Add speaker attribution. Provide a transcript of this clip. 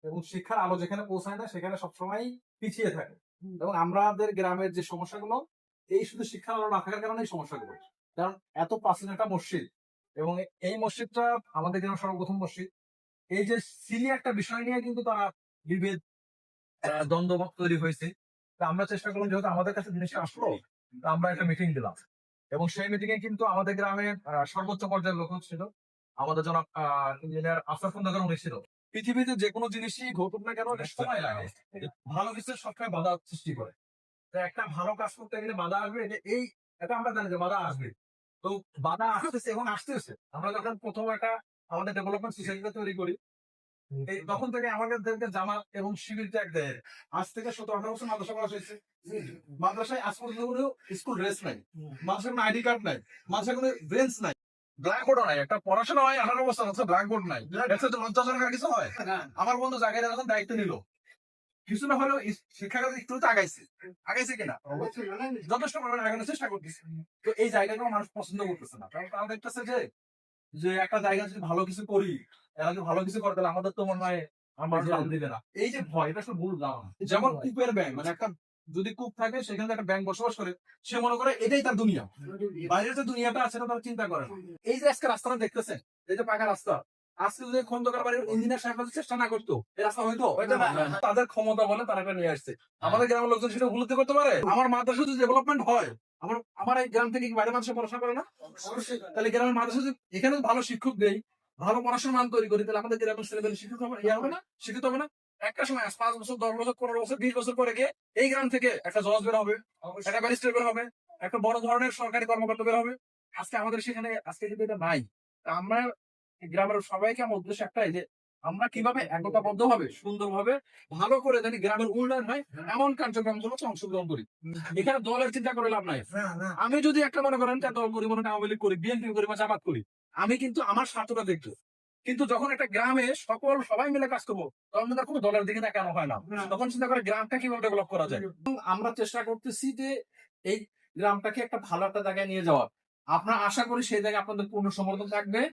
Speaker 1: এবং শিক্ষার আলো যেখানে পৌঁছায় না সেখানে সবসময় পিছিয়ে থাকে। এবং আমাদের গ্রামের যে সমস্যাগুলো, এই শুধু শিক্ষার আলো না থাকার কারণে এই সমস্যাগুলো। কারণ এত প্রাচীন একটা মসজিদ, এবং এই মসজিদটা আমাদের গ্রামের সর্বপ্রথম মসজিদ। এই যে সিলি একটা বিষয় নিয়ে কিন্তু তারা বিভেদ, দ্বন্দ্ব তৈরি হয়েছে। তা আমরা চেষ্টা করলাম, যেহেতু আমাদের কাছে জিনিসটা আসলো, তা আমরা একটা মিটিং দিলাম। এবং সেই মিটিং এ কিন্তু আমাদের গ্রামে সর্বোচ্চ পর্যায়ের লোক ছিল আমাদের জনাব ইঞ্জিনিয়ার আফসার খন্দকার উনি ছিল। পৃথিবীতে যে কোনো জিনিসই ঘটুক না কেন, এটা সময় লাগে। ভালো কিছু সবসময় বাধা সৃষ্টি করে। তো একটা ভালো কাজ করতে গেলে বাধা আসবে, এটা আমরা জানি যে বাধা আসবে। তো বাধা আসতেছে এবং আসতেছে। আমরা যখন প্রথম একটা আমাদের ডেভেলপমেন্ট সোসাইটিটা তৈরি করি, এই তখন থেকে আমাদেরকে জামাত এবং শিবির ত্যাগ দেয়। আজ থেকে 17-18 বছর মাদ্রাসা করা হয়েছে। মাদ্রাসায় আজ পর্যন্ত কোনো স্কুল ড্রেস নাই, মাদ্রাসার কোনো আইডি কার্ড নাই, মাদ্রাসার কোনো বেঞ্চ নাই, ব্ল্যাকবোর্ডও নাই। একটা পড়াশোনা হয় 18 বছর, অথচ ব্ল্যাকবোর্ড নাই। এটা তো লজ্জাজনক আর কিছু হয়। আমার বন্ধু জায়গায় যখন দায়িত্ব নিল, কিছু না হলেও শিক্ষাগত একটু তো আগাইছে কিনা যথেষ্ট পরিমাণে আগানোর চেষ্টা করতেছে। তো এই জায়গাটাও মানুষ পছন্দ করতেছে না, কারণ তারা দেখতেছে যে একটা জায়গা যদি ভালো কিছু করি, এরা যদি ভালো কিছু করে, তাহলে আমাদের তো মনে হয় আমার দাম দিবে না। এই যে ভয়, এটা আসলে ভুল ধারণা। যেমন কূপের ব্যাংক, মানে একটা যদি কূপ থাকে সেখানে একটা ব্যাংক বসবাস করে, সে মনে করে এটাই তার দুনিয়া। বাইরের যে দুনিয়াটা আছে সেটা তারা চিন্তা করে না। এই যে আজকে রাস্তাটা দেখতেছেন, এই যে পাকা রাস্তা, আজকে যদি খন্দকার বাড়ির ইঞ্জিনিয়ার সাহেব যদি চেষ্টা না করতো, এই রাস্তা হয়তো তাদের ক্ষমতা বলে তারা এটা নিয়ে আসছে। আমাদের গ্রামের লোকজন সেটা উপলব্ধি করতে পারে। আমার মাদ্রাসা যদি ডেভেলপমেন্ট হয়, আমার এই গ্রাম থেকে কি বাইরে মানুষ পড়াশোনা করে না? তাহলে গ্রামের মাদ্রাসা যদি এখানে ভালো শিক্ষক দেই, ভালো পড়াশোনার মান তৈরি করি, তাহলে আমাদের গ্রামের ছেলেদের শিক্ষক হবে, হবে না, শিক্ষিত হবে না। একটা সময় 5 বছর, 10 বছর, 15 বছর, 20 বছর পরে গিয়ে এই গ্রাম থেকে একটা জজ বের হবে, একটা ব্যারিস্টার বের হবে, একটা বড় ধরনের সরকারি কর্মকর্তা বের হবে। আজকে আমাদের সেখানে আজকে কিন্তু এটা নাই। তা আমরা গ্রামের সবাইকে আমার উদ্দেশ্য একটাই, যে আমরা কিভাবে একতাবদ্ধ ভাবে সুন্দরভাবে ভালো করে জানি গ্রামের উন্নয়ন হয়, এমন কার্যক্রম গুলো অংশগ্রহণ করি। এখানে দলের চিন্তা করে লাভ নাই। আমি যদি একটা মনে করেন দল করি, মনে আওয়ামী লীগ করি, বিএনপি করি বা জামাত করি, আমি কিন্তু আমার স্বার্থটা দেখবো। কিন্তু যখন একটা গ্রামে সবাই মিলে কাজ করবো, তখন কিন্তু কোনো দলের দিকে তাকানো হয় না। তখন চিন্তা করে গ্রামটা কিভাবে ডেভেলপ করা যায়। আমরা চেষ্টা করতেছি যে এই গ্রামটাকে একটা ভালো একটা জায়গায় নিয়ে যাওয়ার। আপনার আশা করি সেই জায়গায় আপনাদের পূর্ণ সমর্থন থাকবে।